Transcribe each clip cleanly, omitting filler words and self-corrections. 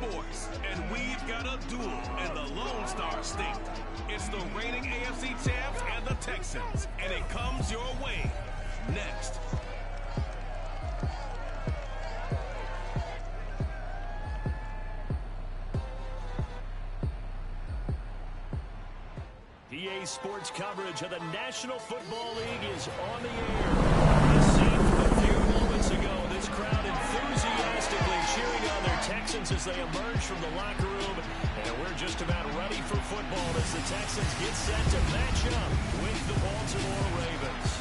Sports, and we've got a duel in the Lone Star State. It's the reigning AFC champs and the Texans, and it comes your way next. EA Sports coverage of the National Football League is on the air. As seen a few moments ago, this crowd enthusiastically cheering on their Texans as they emerge from the locker room. And we're just about ready for football as the Texans get set to match up with the Baltimore Ravens.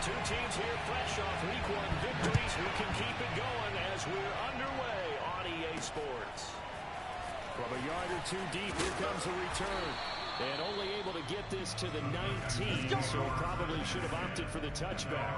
Two teams here fresh off Week 1 victories who can keep it going as we're underway on EA Sports. From a yard or two deep, here comes a return. And only able to get this to the 19, so probably should have opted for the touchback.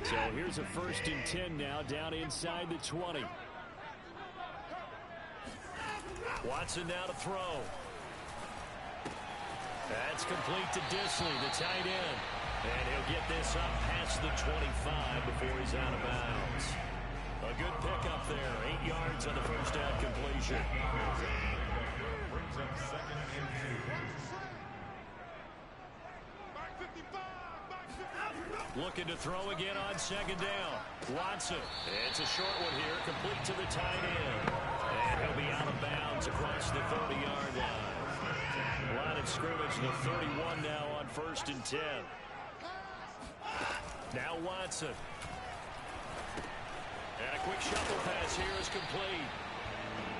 So here's a 1st and 10 now, down inside the 20. Watson now to throw. That's complete to Disley, the tight end. And he'll get this up past the 25 before he's out of bounds. A good pickup there, 8 yards on the first down completion. Brings up 2nd and 2. Looking to throw again on 2nd down. Watson. It's a short one here, complete to the tight end. And he'll be out of bounds across the 30-yard line. Line of scrimmage, the 31 now on 1st and 10. Now Watson. And a quick shuffle pass here is complete.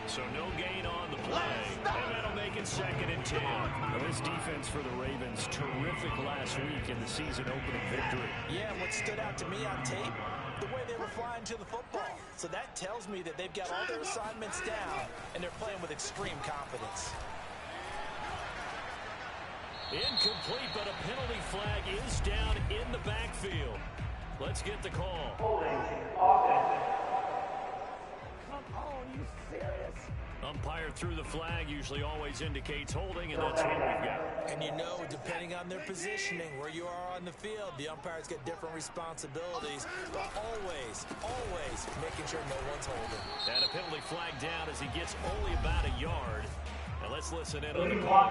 So no gain on the play, and that'll make it 2nd and 10. Well, this defense for the Ravens, terrific last week in the season-opening victory. Yeah, and what stood out to me on tape, the way they were flying to the football. So that tells me that they've got all their assignments down, and they're playing with extreme confidence. Incomplete, but a penalty flag is down in the backfield. Let's get the call. Umpire threw the flag, usually always indicates holding, and that's what we've got. And you know, depending on their positioning, where you are on the field, the umpires get different responsibilities, but always making sure no one's holding. And a penalty flag down as he gets only about a yard. Now let's listen in on the call.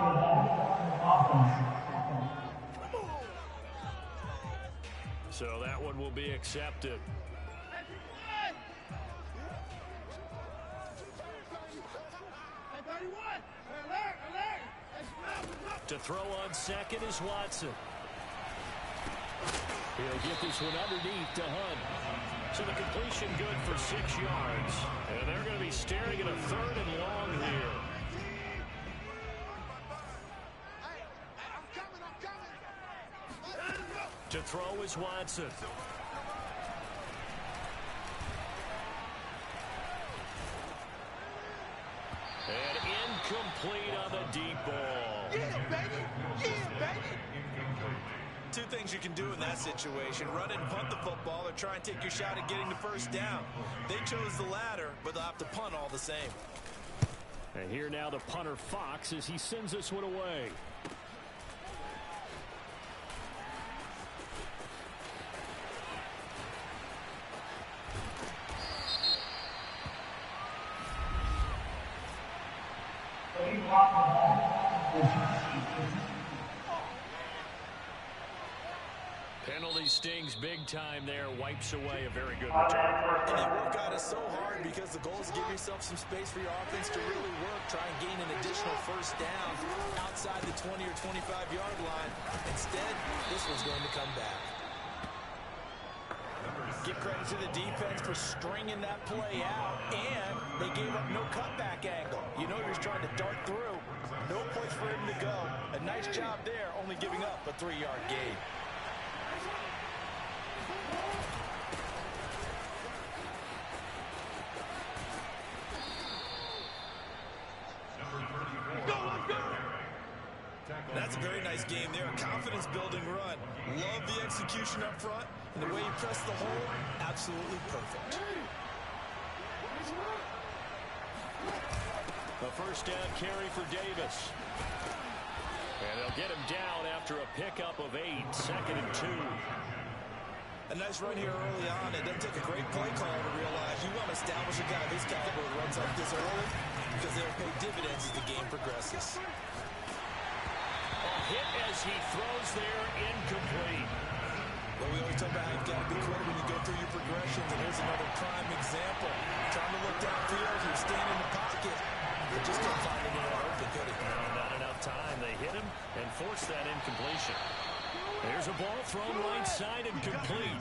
So that one will be accepted. To throw on 2nd is Watson. He'll get this one underneath to Hunt. So the completion good for 6 yards. And they're going to be staring at a 3rd and long here. To throw is Watson. And incomplete on the deep ball. Yeah, baby. Yeah, baby. Two things you can do in that situation: run it and punt the football, or try and take your shot at getting the 1st down. They chose the latter, but they'll have to punt all the same. And here now the punter Fox as he sends this one away. Penalty stings big time there, wipes away a very good return. And they work on it so hard because the goal is to give yourself some space for your offense to really work, try and gain an additional 1st down outside the 20 or 25-yard line. Instead, this one's going to come back. Give credit to the defense for stringing that play out, and they gave up no cutback angle. You know you're trying to dart through. No place for him to go. A nice job there, only giving up a 3-yard gain. That's a very nice game there. Confidence-building run. Love the execution up front. And the way he pressed the hole, absolutely perfect. A first down carry for Davis. And they'll get him down after a pickup of 8, 2nd and 2. A nice run here early on. It doesn't take a great play call to realize you want to establish a guy of his caliber who runs like this early because they'll pay dividends as the game progresses. Hit as he throws there, incomplete. Well, we always talk about how you've got to be quick when you go through your progressions, and here's another prime example. Trying to look downfield, he was staying in the pocket, but just couldn't find anyone open, could he? No, not enough time. They hit him and forced that incompletion. There's a ball thrown right side and complete.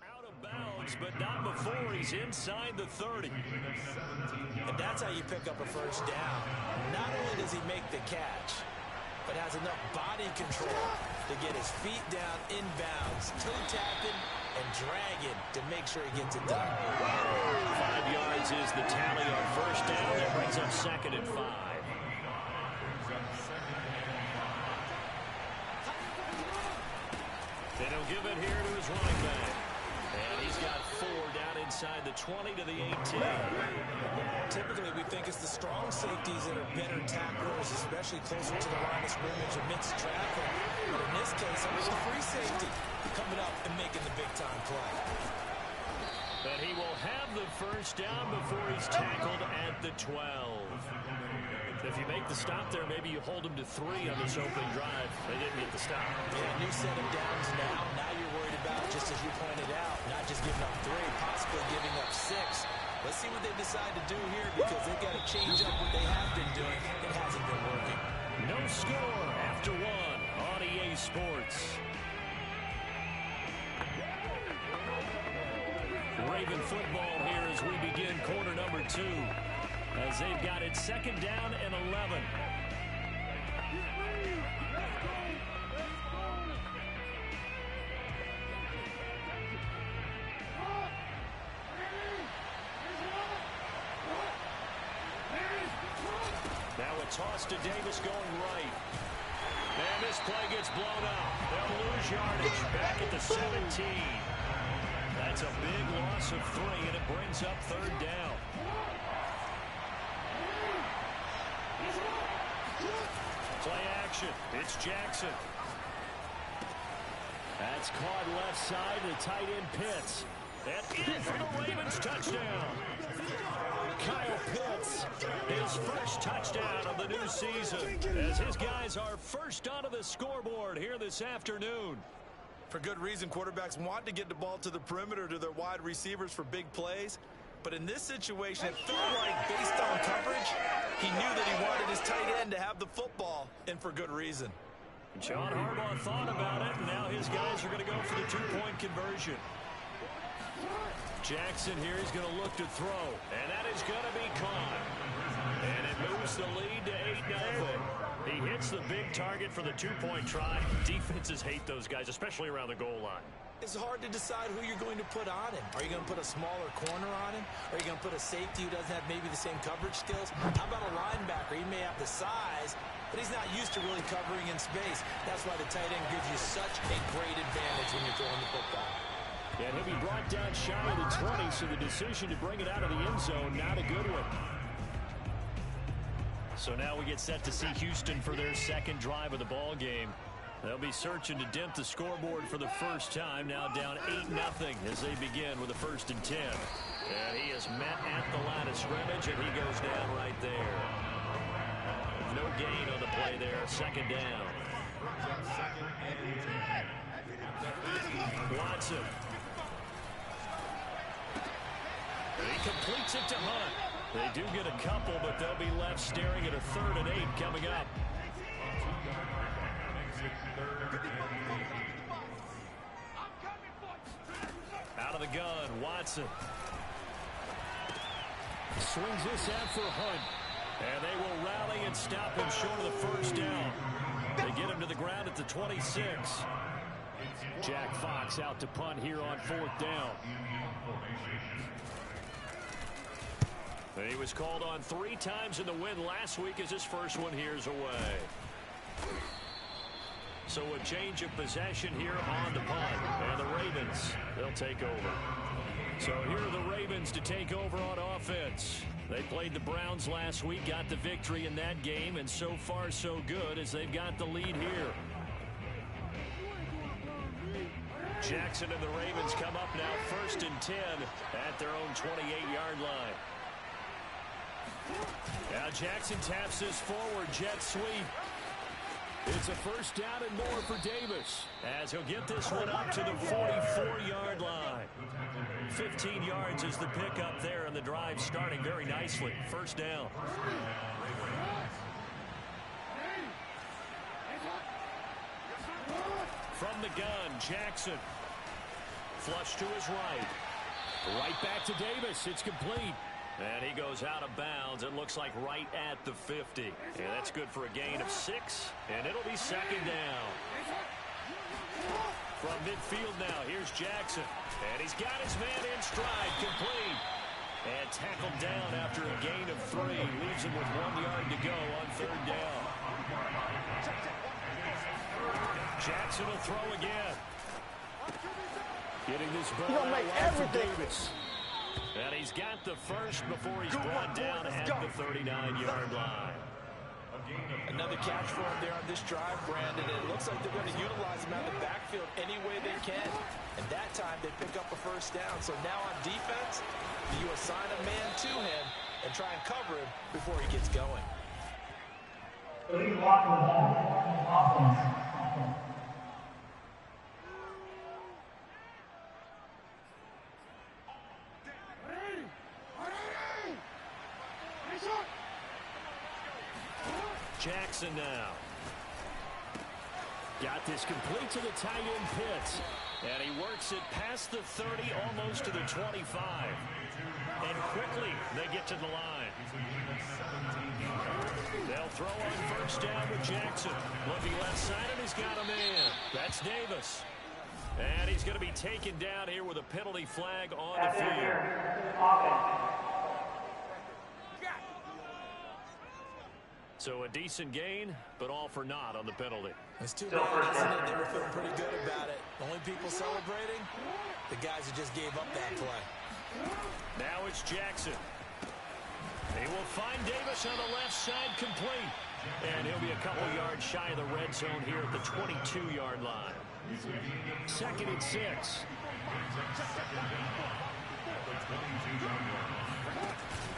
Out of bounds, but not before he's inside the 30. And that's how you pick up a first down. Not only does he make the catch, but has enough body control to get his feet down inbounds, toe tapping and dragging to make sure he gets it done. 5 yards is the tally on first down. That brings up 2nd and 5. They don't give it here to his running back. And he's got 4 down inside the 20 to the 18. Typically, we think it's the strong safeties that are better tacklers, especially closer to the line of scrimmage amidst traffic. But in this case, it was a free safety coming up and making the big-time play. But he will have the first down before he's tackled at the 12. If you make the stop there, maybe you hold him to 3 on this opening drive. They didn't get the stop. Yeah, new set of downs now. Now you're worried about, just as you pointed out, not just giving up 3, possibly giving up 6. Let's see what they decide to do here because they've got to change up what they have been doing. It hasn't been working. No score after 1 on EA Sports. Raven football here as we begin quarter number 2. As they've got it 2nd down and 11. Now a toss to Davis going right. And this play gets blown up. They'll lose yardage back at the 17. That's a big loss of 3, and it brings up 3rd down. Play action. It's Jackson. That's caught left side. The tight end Pitts. That in for the Ravens touchdown. Kyle Pitts, his first touchdown of the new season, as his guys are first onto the scoreboard here this afternoon. For good reason, quarterbacks want to get the ball to the perimeter to their wide receivers for big plays. But in this situation, it felt like, based on coverage, he knew that he wanted his tight end to have the football, and for good reason. John Harbaugh thought about it, and now his guys are going to go for the 2-point conversion. Jackson here is going to look to throw, and that is going to be caught. And it moves the lead to 8-0. He hits the big target for the 2-point try. Defenses hate those guys, especially around the goal line. It's hard to decide who you're going to put on him. Are you going to put a smaller corner on him? Are you going to put a safety who doesn't have maybe the same coverage skills? How about a linebacker? He may have the size, but he's not used to really covering in space. That's why the tight end gives you such a great advantage when you're throwing the football. And he'll be brought down shy of the 20, so the decision to bring it out of the end zone, not a good one. So now we get set to see Houston for their 2nd drive of the ball game. They'll be searching to dent the scoreboard for the first time, now down 8-0 as they begin with a 1st and 10. And he is met at the line of scrimmage, and he goes down right there. No gain on the play there, 2nd down. Watson. he completes it to Hunt. They do get a couple, but they'll be left staring at a 3rd and 8 coming up. Out of the gun, Watson. Swings this out for Hunt. And they will rally and stop him short of the first down. They get him to the ground at the 26. Jack Fox out to punt here on 4th down. He was called on 3 times in the win last week as his first one here's away. So a change of possession here on the punt. And the Ravens, they'll take over. So here are the Ravens to take over on offense. They played the Browns last week, got the victory in that game, and so far so good as they've got the lead here. Jackson and the Ravens come up now 1st and 10 at their own 28-yard line. Now Jackson taps this forward, jet sweep. It's a first down and more for Davis as he'll get this one up to the 44-yard line. 15 yards is the pickup there, and the drive starting very nicely. First down. From the gun, Jackson. Flush to his right. Right back to Davis. It's complete. And he goes out of bounds. It looks like right at the 50. And that's good for a gain of 6. And it'll be 2nd down. From midfield now, here's Jackson. And he's got his man in stride, complete. And tackled down after a gain of 3. Leaves him with 1 yard to go on 3rd down. Jackson will throw again. Getting this ball out for Davis. And he's got the first before he's brought down at the 39-yard line. Another catch for him there on this drive, Brandon. It looks like they're going to utilize him out of the backfield any way they can. And that time they pick up a first down. So now on defense, you assign a man to him and try and cover him before he gets going. Jackson now. Got this complete to the tight end Pitts. And he works it past the 30, almost to the 25. And quickly they get to the line. They'll throw on first down with Jackson. Looking left side, and he's got a man. That's Davis. And he's going to be taken down here with a penalty flag on the field. So a decent gain, but all for naught on the penalty. It's too bad, isn't it? They were feeling pretty good about it. Only people celebrating, the guys who just gave up that play. Now it's Jackson. He will find Davis on the left side, complete. And he'll be a couple yards shy of the red zone here at the 22-yard line. 2nd and 6.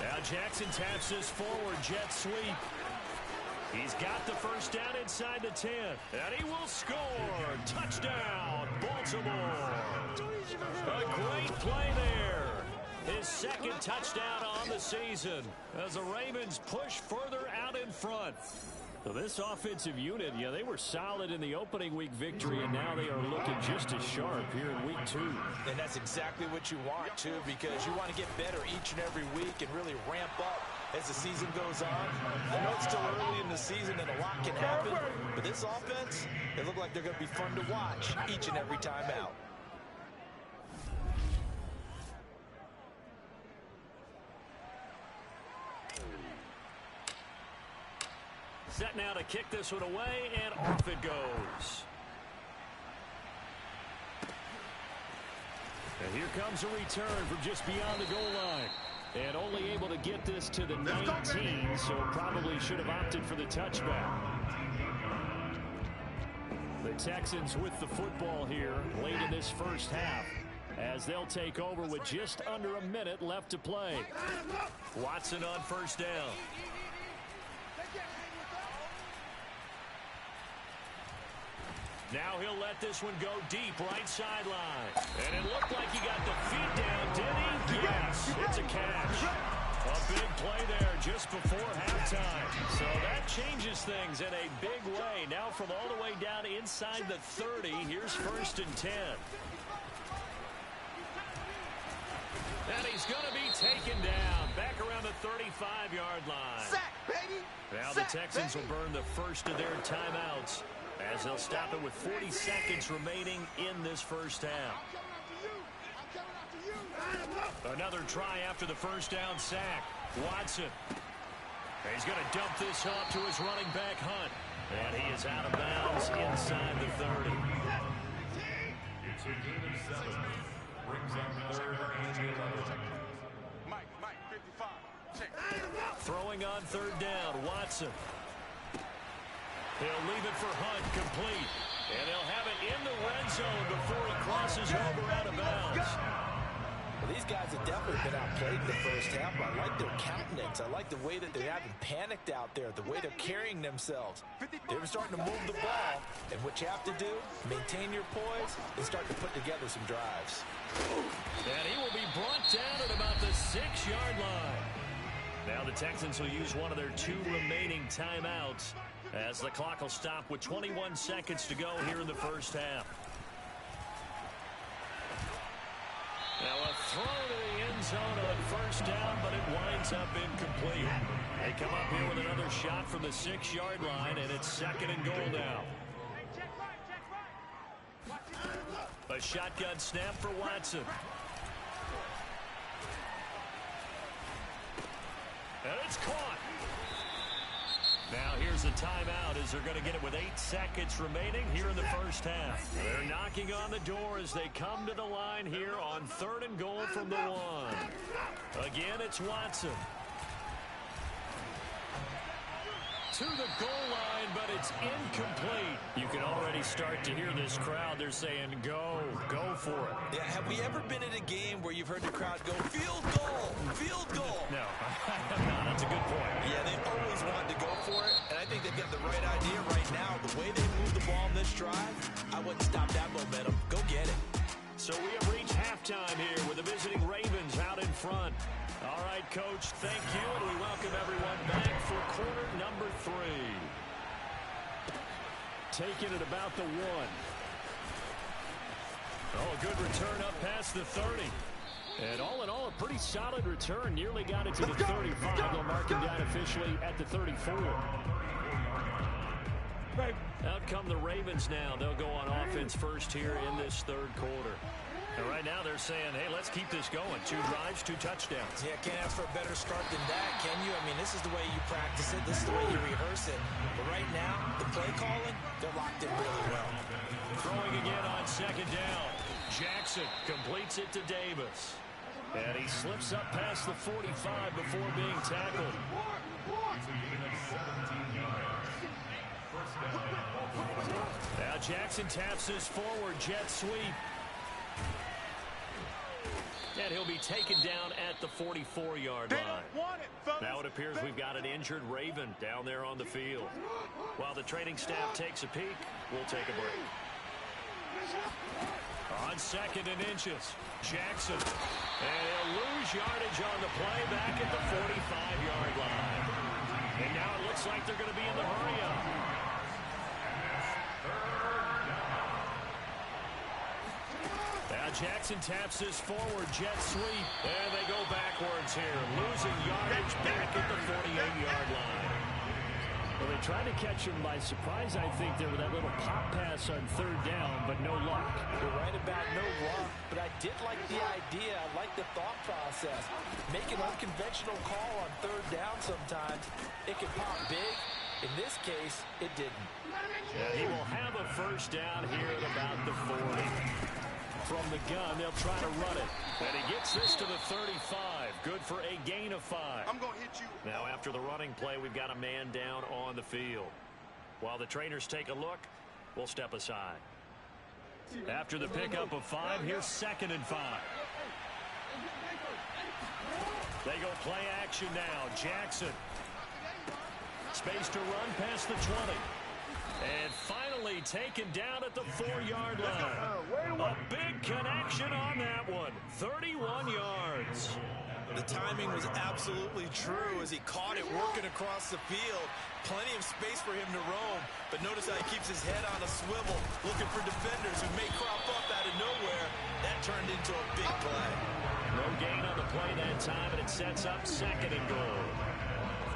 Now Jackson taps this forward, jet sweep. He's got the first down inside the 10. And he will score. Touchdown, Baltimore. A great play there. His 2nd touchdown on the season as the Ravens push further out in front. So this offensive unit, yeah, they were solid in the opening week victory, and now they are looking just as sharp here in week 2. And that's exactly what you want, too, because you want to get better each and every week and really ramp up as the season goes on. I know it's still early in the season and a lot can happen, but this offense, they look like they're going to be fun to watch each and every time out. Set now to kick this one away, and off it goes. And here comes a return from just beyond the goal line. And only able to get this to the 19, so probably should have opted for the touchback. The Texans with the football here late in this first half, as they'll take over with just under a minute left to play. Watson on first down. Now he'll let this one go deep right sideline. And it looked like he got the feet down, did he? Yes, it's a catch. just before halftime. So that changes things in a big way. Now from all the way down inside the 30, here's 1st and 10. And he's going to be taken down back around the 35-yard line. Sack, baby! Now the Texans will burn the first of their timeouts as they'll stop it with 40 seconds remaining in this first half. Another try after the first down sack. Watson. He's going to dump this off to his running back, Hunt. And he is out of bounds inside the 30. It's a good of 7. Brings up 3rd and 11. Mike, 55. Check. Throwing on 3rd down, Watson. He'll leave it for Hunt, complete. And they'll have it in the red zone before he crosses over out of bounds. Well, these guys have definitely been outplayed in the first half. I like their countenance. I like the way that they haven't panicked out there, the way they're carrying themselves. They're starting to move the ball, and what you have to do, maintain your poise and start to put together some drives. And he will be brought down at about the 6-yard line. Now the Texans will use one of their 2 remaining timeouts as the clock will stop with 21 seconds to go here in the first half. Now a throw to the end zone on 1st down, but it winds up incomplete. They come up here with another shot from the 6-yard line, and it's 2nd and goal now. A shotgun snap for Watson. And it's caught. Now here's a timeout as they're going to get it with 8 seconds remaining here in the first half. They're knocking on the door as they come to the line here on 3rd and goal from the 1. Again, it's Watson. To the goal line, but it's incomplete. You can already start to hear this crowd. They're saying, go for it. Yeah, have we ever been in a game where you've heard the crowd go, field goal, field goal? No, no, that's a good point. Yeah, they've always wanted to go for it, and I think they've got the right idea right now. The way they move the ball in this drive, I wouldn't stop that momentum. Go get it. So we have reached halftime here with the visiting Ravens out in front. All right, Coach, thank you, and we welcome everyone back for quarter number 3. Taking it about the 1. Oh, a good return up past the 30. And all in all, a pretty solid return. Nearly got it to the 35. They'll mark him down officially at the 34. Out come the Ravens now. They'll go on offense first here in this 3rd quarter. And right now they're saying, hey, let's keep this going. 2 drives, 2 touchdowns. Yeah, can't ask for a better start than that, can you? I mean, this is the way you practice it. This is the way you rehearse it. But right now, the play calling, they're locked in really well. Throwing again on 2nd down. Jackson completes it to Davis. And he slips up past the 45 before being tackled. Now Jackson taps this forward jet sweep. And he'll be taken down at the 44-yard line. Now it appears we've got an injured Raven down there on the field. While the training staff takes a peek, we'll take a break. On 2nd and inches, Jackson. And he'll lose yardage on the play back at the 45-yard line. And now it looks like they're going to be in the hurry-up. Now Jackson taps this forward jet sweep. And they go backwards here, losing yardage back at the 48-yard line. Well, they tried to catch him by surprise, I think, there with that little pop pass on 3rd down, but no luck. You're right about no luck, but I did like the idea. I like the thought process. Make an unconventional call on 3rd down sometimes. It can pop big. In this case, it didn't. Yeah, he will have a first down here at about the 40. From the gun, they'll try to run it. And he gets this to the 35. Good for a gain of 5. I'm going to hit you. Now, after the running play, we've got a man down on the field. While the trainers take a look, we'll step aside. After the pickup of 5, here's 2nd and 5. They go play action now. Jackson. Space to run past the 20. And finally taken down at the 4-yard line. A big connection on that one. 31 yards. The timing was absolutely true as he caught it working across the field. Plenty of space for him to roam, but notice how he keeps his head on a swivel, looking for defenders who may crop up out of nowhere. That turned into a big play. No gain on the play that time, and it sets up 2nd and goal.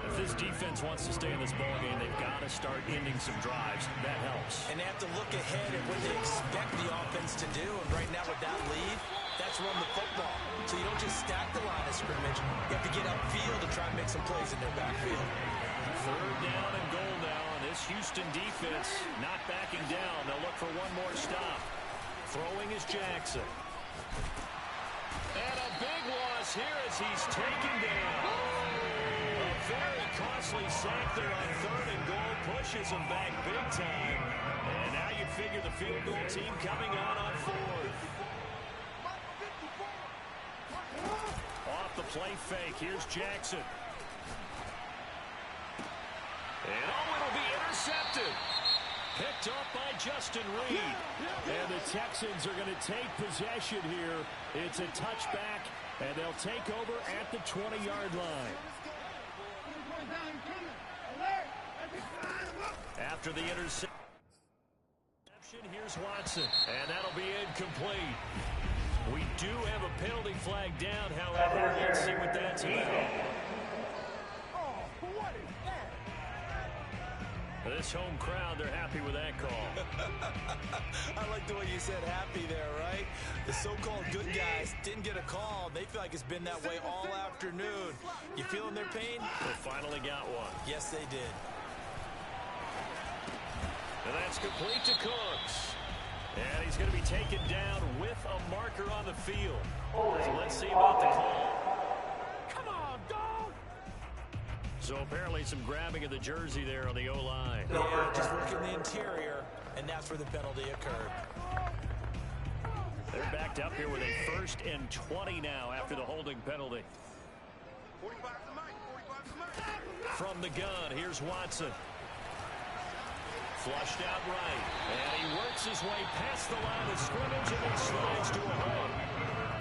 If this defense wants to stay in this ballgame, they've got to start ending some drives. That helps. And they have to look ahead at what they expect the offense to do. And right now with that lead, that's run the football. So you don't just stack the line of scrimmage. You have to get upfield to try and make some plays in their backfield. 3rd down and goal now. And this Houston defense not backing down. They'll look for one more stop. Throwing is Jackson. And a big loss here as he's taken down. A very costly sack there on 3rd and goal. Pushes him back big time. And now you figure the field goal team coming on 4th. Off the play fake. Here's Jackson. And it'll be intercepted. Picked up by Justin Reed. And the Texans are going to take possession here. It's a touchback, and they'll take over at the 20-yard line. After the interception, here's Watson. And that'll be incomplete. We do have a penalty flag down, however. Let's see what that's about. This home crowd, they're happy with that call. I like the way you said happy there, right? The so-called good guys didn't get a call. They feel like it's been that way all afternoon. You feeling their pain? They finally got one. Yes, they did. And that's complete to Cooks. And he's going to be taken down with a marker on the field. So let's see about the call. Come on, dog! So apparently some grabbing of the jersey there on the O-line. Yeah, just working the interior, and that's where the penalty occurred. They're backed up here with a 1st and 20 now after the holding penalty. 45 to Mike. From the gun, here's Watson. Flushed out right, and he works his way past the line of scrimmage and then slides to a hole.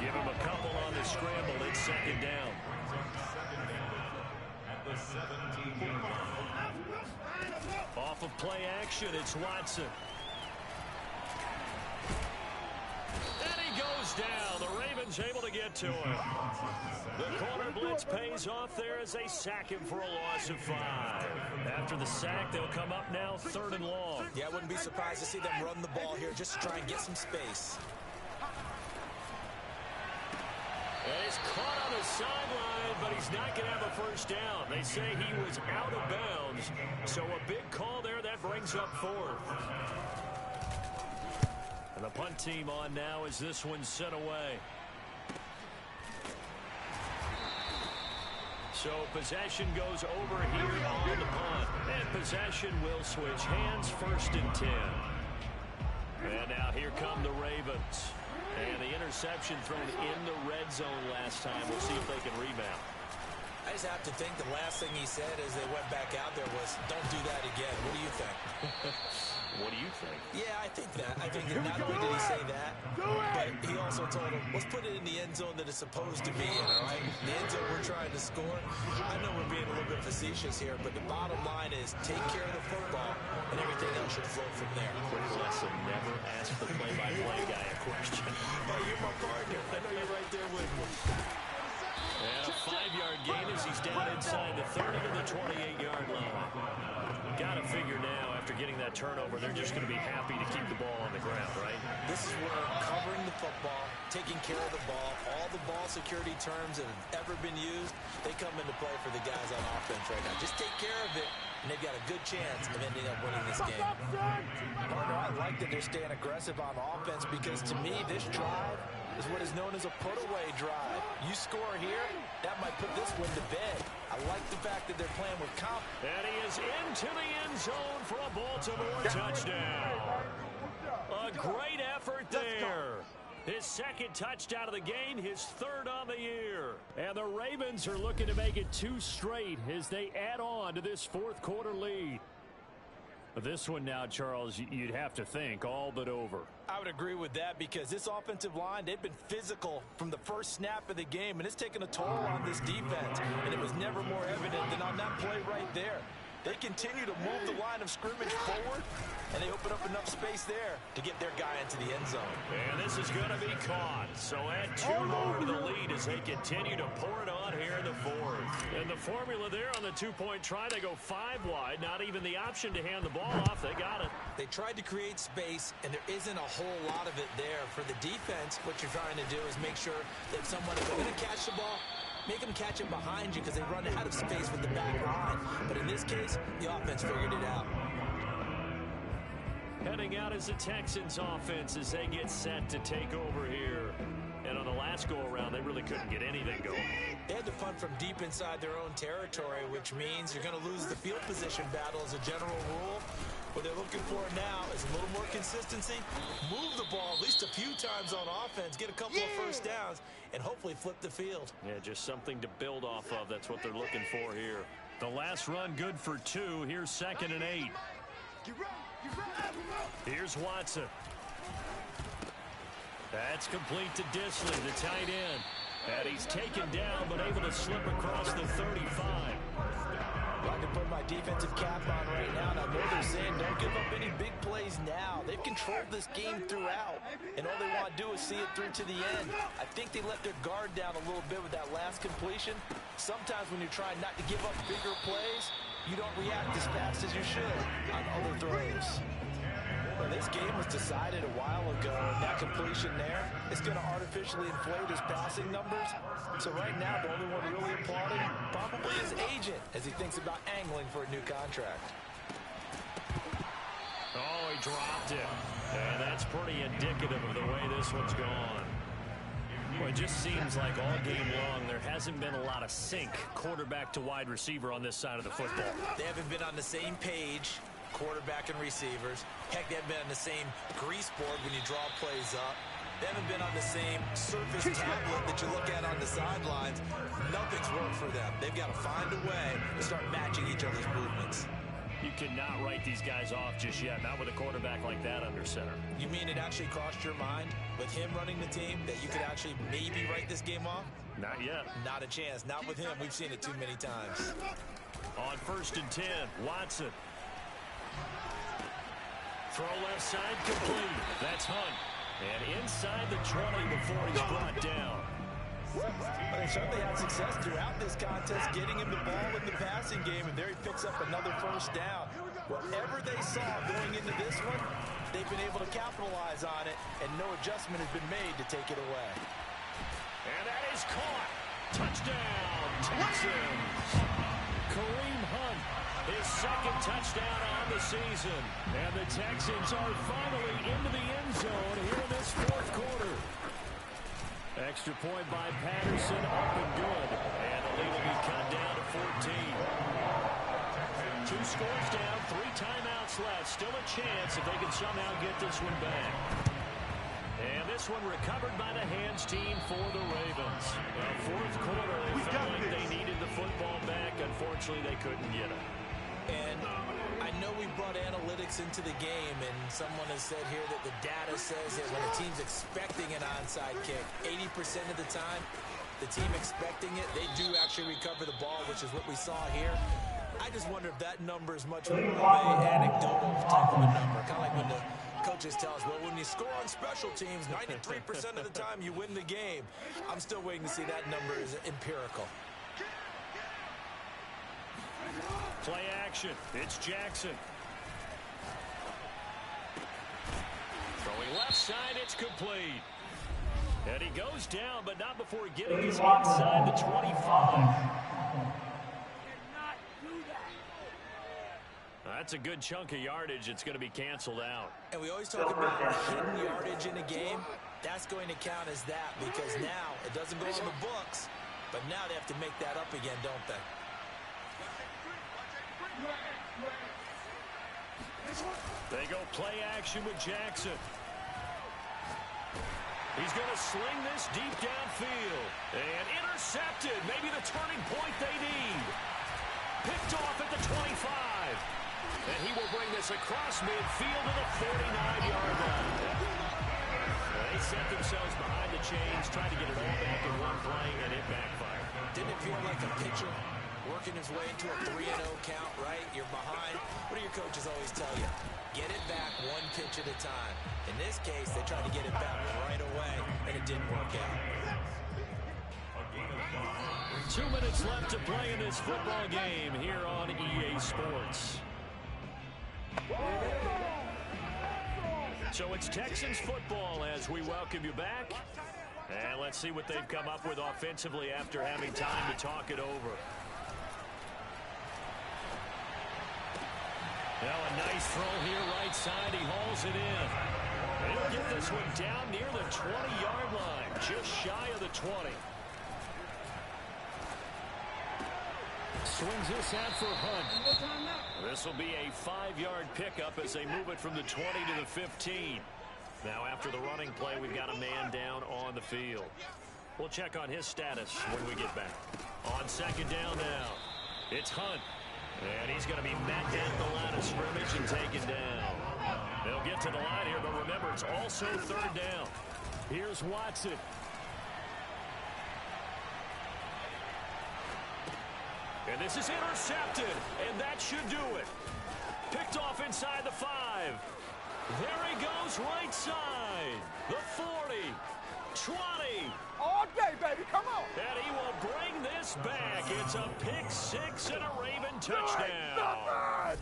Give him a couple on the scramble. It's 2nd down. At the 17-yard line. Off of play action, it's Watson. And he goes down. The Ravens able to get to him. The corner blitz pays off there as they sack him for a loss of 5. After the sack, they'll come up now 3rd and long. Yeah, I wouldn't be surprised to see them run the ball here just to try and get some space. And he's caught on the sideline, but he's not going to have a 1st down. They say he was out of bounds. So a big call there. That brings up 4th. And the punt team on now as this one's sent away. So possession goes over here on the punt. And possession will switch hands, 1st and 10. And now here come the Ravens. And the interception thrown in the red zone last time. We'll see if they can rebound. I just have to think the last thing he said as they went back out there was, don't do that again. What do you think? What do you think? Yeah, I think that. I think that not only did he say that, but he also told him, let's put it in the end zone that it's supposed to be in, all right? The end zone we're trying to score. I know we're being a little bit facetious here, but the bottom line is take care of the football, and everything else should flow from there. Quick lesson, never ask the play-by-play guy a question. Hey, you're my partner. I know you're right there with me. And a 5-yard gain as he's down inside the 30 to the 28-yard line. Got to figure now, after getting that turnover, they're just going to be happy to keep the ball on the ground, right? This is where covering the football, taking care of the ball, all the ball security terms that have ever been used, they come into play for the guys on offense right now. Just take care of it, and they've got a good chance of ending up winning this game. Partner, I like that they're staying aggressive on offense because, to me, this drive is what is known as a put-away drive. You score here, that might put this one to bed. I like the fact that they're playing with confidence. And he is into the end zone for a Baltimore touchdown. A great effort there. His 2nd touchdown of the game, his 3rd on the year. And the Ravens are looking to make it 2 straight as they add on to this 4th quarter lead. This one now, Charles, you'd have to think all but over. I would agree with that because this offensive line, they've been physical from the first snap of the game, and it's taken a toll on this defense, and it was never more evident than on that play right there. They continue to move the line of scrimmage forward, and they open up enough space there to get their guy into the end zone. And this is going to be caught. So add 2 more to the lead as they continue to pour it on here in the fourth. And the formula there on the two-point try, they go 5 wide. Not even the option to hand the ball off. They got it. They tried to create space, and there isn't a whole lot of it there. For the defense, what you're trying to do is make sure that someone, if they're going to catch the ball, make them catch it behind you because they run out of space with the back line. But in this case, the offense figured it out. Heading out is the Texans offense as they get set to take over here. And on the last go-around, they really couldn't get anything going. They had to punt from deep inside their own territory, which means you're going to lose the field position battle as a general rule. What they're looking for now is a little more consistency, move the ball at least a few times on offense, get a couple of first downs, and hopefully flip the field. Yeah, just something to build off of. That's what they're looking for here. The last run good for 2. Here's 2nd and 8. Here's Watson. That's complete to Disley, the tight end. And he's taken down, but able to slip across the 35. I'd like to put my defensive cap on right now, and I know they're saying don't give up any big plays now. They've controlled this game throughout, and all they want to do is see it through to the end. I think they let their guard down a little bit with that last completion. Sometimes when you're trying not to give up bigger plays, you don't react as fast as you should on other throws. Well, this game was decided a while ago, and that completion there is going to artificially inflate his passing numbers. So right now, the only one really applauding probably his agent as he thinks about angling for a new contract. Oh, he dropped it. And that's pretty indicative of the way this one's gone. Well, it just seems like all game long there hasn't been a lot of sync quarterback to wide receiver on this side of the football. They haven't been on the same page, quarterback and receivers. Heck, they haven't been on the same grease board when you draw plays up. They haven't been on the same surface tablet that you look at on the sidelines. Nothing's worked for them. They've got to find a way to start matching each other's movements. You cannot write these guys off just yet, not with a quarterback like that under center. You mean it actually crossed your mind with him running the team that you could actually maybe write this game off? Not yet. Not a chance. Not with him. We've seen it too many times. On 1st and 10, Watson. Throw left side complete. That's Hunt. And inside the 20 before he's brought down. Well, they certainly had success throughout this contest, getting him the ball in the passing game, and there he picks up another first down. Whatever they saw going into this one, they've been able to capitalize on it, and no adjustment has been made to take it away. And that is caught. Touchdown, Texans. Kareem Hunt, his 2nd touchdown on the season. And the Texans are finally into the end zone here in this 4th quarter. Extra point by Patterson, up and good. And the lead will be cut down to 14. 2 scores down, 3 timeouts left. Still a chance if they can somehow get this one back. And this one recovered by the hands team for the Ravens. Well, 4th quarter, they felt like they needed the football back. Unfortunately, they couldn't get it. And I know we brought analytics into the game, and someone has said here that the data says that when a team's expecting an onside kick, 80% of the time, the team expecting it, they do actually recover the ball, which is what we saw here. I just wonder if that number is much more of an anecdotal type of a number, kind of like when the coaches tell us, well, when you score on special teams, 93% of the time you win the game. I'm still waiting to see that number is empirical. Play action. It's Jackson. Throwing left side, it's complete. And he goes down, but not before getting his inside the 25. That's a good chunk of yardage. It's going to be canceled out. And we always talk about hidden yardage in a game. That's going to count as that because now it doesn't go in the books, but now they have to make that up again, don't they? They go play action with Jackson. He's going to sling this deep downfield. And intercepted. Maybe the turning point they need. Picked off at the 25. And he will bring this across midfield to the 49-yard line. They set themselves behind the chains, tried to get it all back in one play, and it backfired. Didn't it feel like a pitcher working his way into a 3-0 count, right? You're behind. What do your coaches always tell you? Get it back one pitch at a time. In this case, they tried to get it back right away, and it didn't work out. 2 minutes left to play in this football game here on EA Sports. So it's Texans football as we welcome you back. And let's see what they've come up with offensively after having time to talk it over. Now a nice throw here right side. He hauls it in. He'll get this one down near the 20-yard line, just shy of the 20. Swings this out for Hunt. This will be a 5-yard pickup as they move it from the 20 to the 15. Now after the running play, we've got a man down on the field. We'll check on his status when we get back. On second down now, it's Hunt. And he's going to be met at the line of scrimmage and taken down. They'll get to the line here, but remember, it's also third down. Here's Watson. And this is intercepted, and that should do it. Picked off inside the 5. There he goes right side. The 40, 20. All day, baby, come on. And he will bring this back. It's a pick 6 and a Raven touchdown.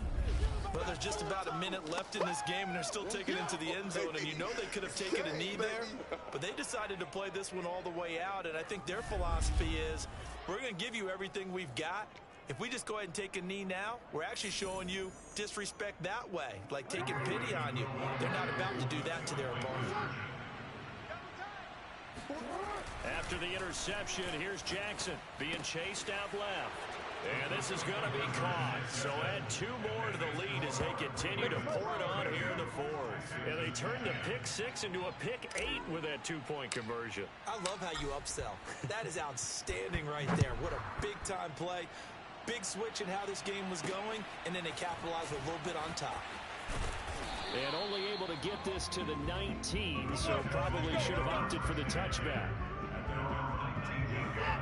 But there's just about a minute left in this game, and they're still taking it into the end zone. And you know they could have taken a knee there, but they decided to play this one all the way out. And I think their philosophy is, we're going to give you everything we've got. If we just go ahead and take a knee now, we're actually showing you disrespect that way, like taking pity on you. They're not about to do that to their opponent. After the interception, here's Jackson being chased out left. And this is going to be caught. So add 2 more to the lead as they continue to pour it on here in the 4th. And they turn the pick 6 into a pick 8 with that 2-point conversion. I love how you upsell. That is outstanding right there. What a big-time play. Big switch in how this game was going, and then they capitalized a little bit on top. And only able to get this to the 19, so probably should have opted for the touchback.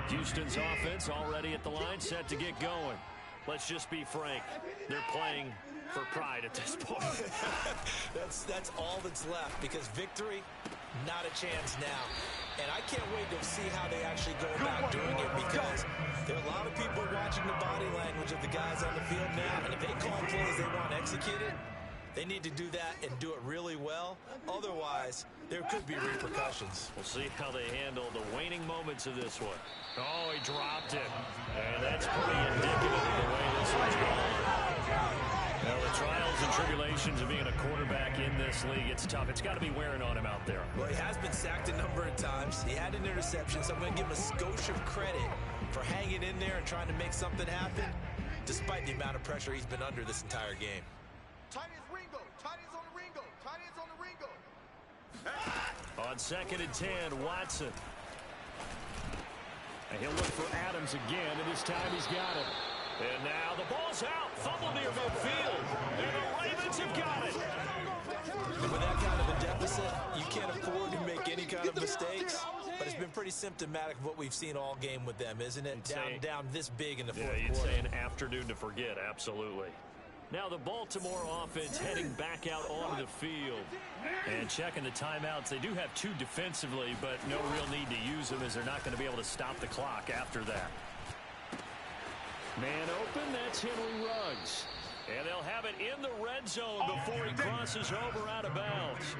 Houston's offense already at the line, set to get going. Let's just be frank. They're playing for pride at this point. That's all that's left, because victory, not a chance now. And I can't wait to see how they actually go about doing it, because there are a lot of people watching the body language of the guys on the field now, and if they call plays they want executed, they need to do that and do it really well. Otherwise, there could be repercussions. We'll see how they handle the waning moments of this one. Oh, he dropped it. And that's pretty indicative of the way this one's going. Now, the trials and tribulations of being a quarterback in this league, it's tough. It's got to be wearing on him out there. Well, he has been sacked a number of times. He had an interception, so I'm going to give him a skosh of credit for hanging in there and trying to make something happen, despite the amount of pressure he's been under this entire game. Tight ends Ringo. Tight ends on the Ringo. Tight ends on the Ringo. On second and 10, Watson. And he'll look for Adams again, and this time he's got it. And now the ball's out. Fumble near midfield. And the Ravens have got it. And with that kind of a deficit, you can't afford to make any kind of mistakes. But it's been pretty symptomatic of what we've seen all game with them, isn't it? Down this big in the fourth quarter. You'd say an afternoon to forget, absolutely. Now the Baltimore offense heading back out onto the field. And checking the timeouts. They do have 2 defensively, but no real need to use them as they're not going to be able to stop the clock after that. Man open, that's Henry Ruggs. And they'll have it in the red zone before he crosses over out of bounds.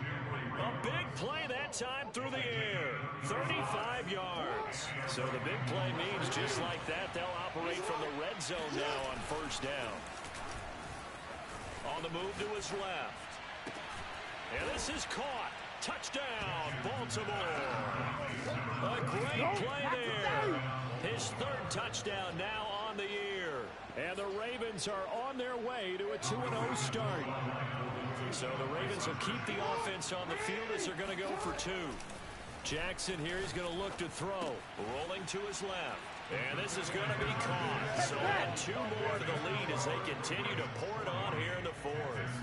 A big play that time through the air. 35 yards. So the big play means just like that, they'll operate from the red zone now on first down. On the move to his left. And this is caught. Touchdown, Baltimore. A great play there. His 3rd touchdown now on the year. And the Ravens are on their way to a 2-0 start. So the Ravens will keep the offense on the field as they're going to go for 2. Jackson here is going to look to throw. Rolling to his left. And this is going to be caught. So add 2 more to the lead as they continue to pour it on here in the fourth.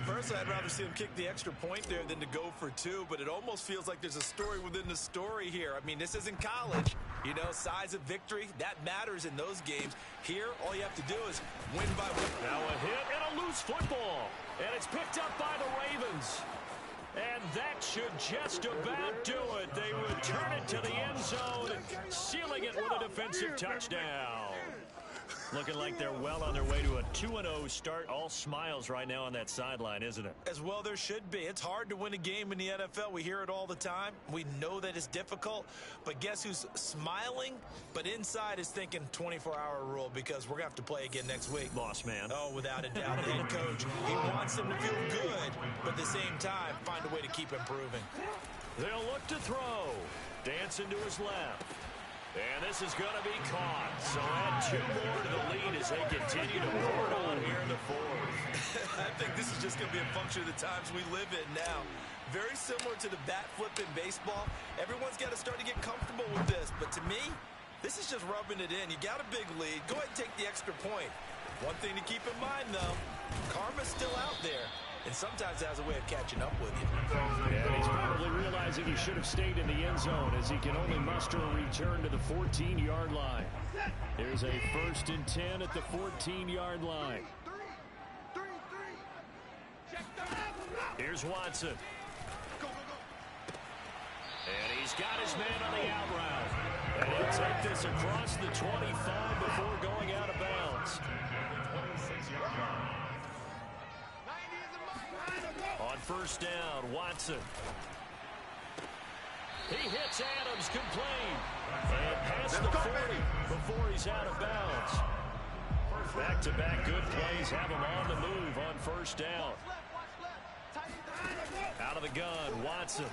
Personally, I'd rather see him kick the extra point there than to go for 2, but it almost feels like there's a story within the story here. I mean, this isn't college. You know, size of victory, that matters in those games. Here, all you have to do is win by 1. Now a hit and a loose football. And it's picked up by the Ravens. And that should just about do it. They return it to the end zone, sealing it with a defensive touchdown. Looking like they're well on their way to a 2-0 start. All smiles right now on that sideline, isn't it? As well there should be. It's hard to win a game in the NFL. We hear it all the time. We know that it's difficult. But guess who's smiling? But inside is thinking 24-hour rule because we're going to have to play again next week. Boss man. Oh, without a doubt. The head coach, he wants them to feel good, but at the same time, find a way to keep improving. They'll look to throw. Dancing to his left. And this is going to be caught. So add 2 more to the lead as they continue to pour it on here in the fourth. I think this is just going to be a function of the times we live in now. Very similar to the bat flip in baseball. Everyone's got to start to get comfortable with this. But to me, this is just rubbing it in. You got a big lead. Go ahead and take the extra point. One thing to keep in mind, though, karma's still out there. And sometimes it has a way of catching up with you. And he's probably realizing he should have stayed in the end zone as he can only muster a return to the 14-yard line. There's a 1st and 10 at the 14-yard line. Here's Watson. And he's got his man on the out route. And he'll take this across the 25 before going out of bounds. On 1st down, Watson. He hits Adams complete. And past the 40 before he's out of bounds. Back-to-back good plays have him on the move on 1st down. Out of the gun, Watson.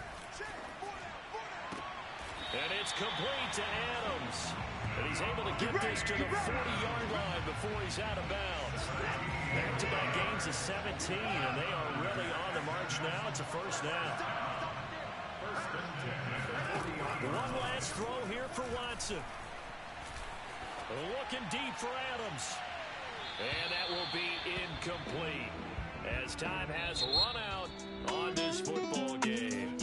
And it's complete to Adams. And he's able to get this to the 40-yard line before he's out of bounds. Back-to-back gains of 17, and they are really on the march now. It's a 1st down. One last throw here for Watson. Looking deep for Adams. And that will be incomplete as time has run out on this football game.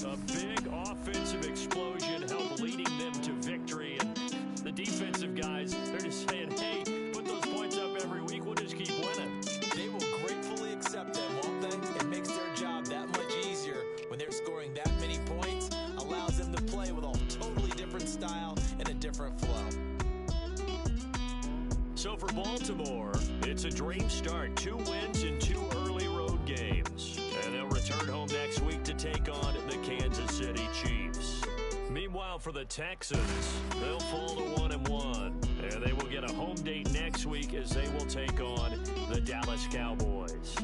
A big offensive explosion helped leading them to victory. And the defensive guys, they're just saying, hey, put those points up every week. We'll just keep winning. They will gratefully accept them, won't they? It makes their job that much easier when they're scoring that many points. Allows them to play with a totally different style and a different flow. So for Baltimore, it's a dream start. 2 wins in 2 early road games. And they'll return home next week to take on the Kansas City Chiefs. Meanwhile, for the Texans, they'll fall to 1-1. And they will get a home date next week as they will take on the Dallas Cowboys.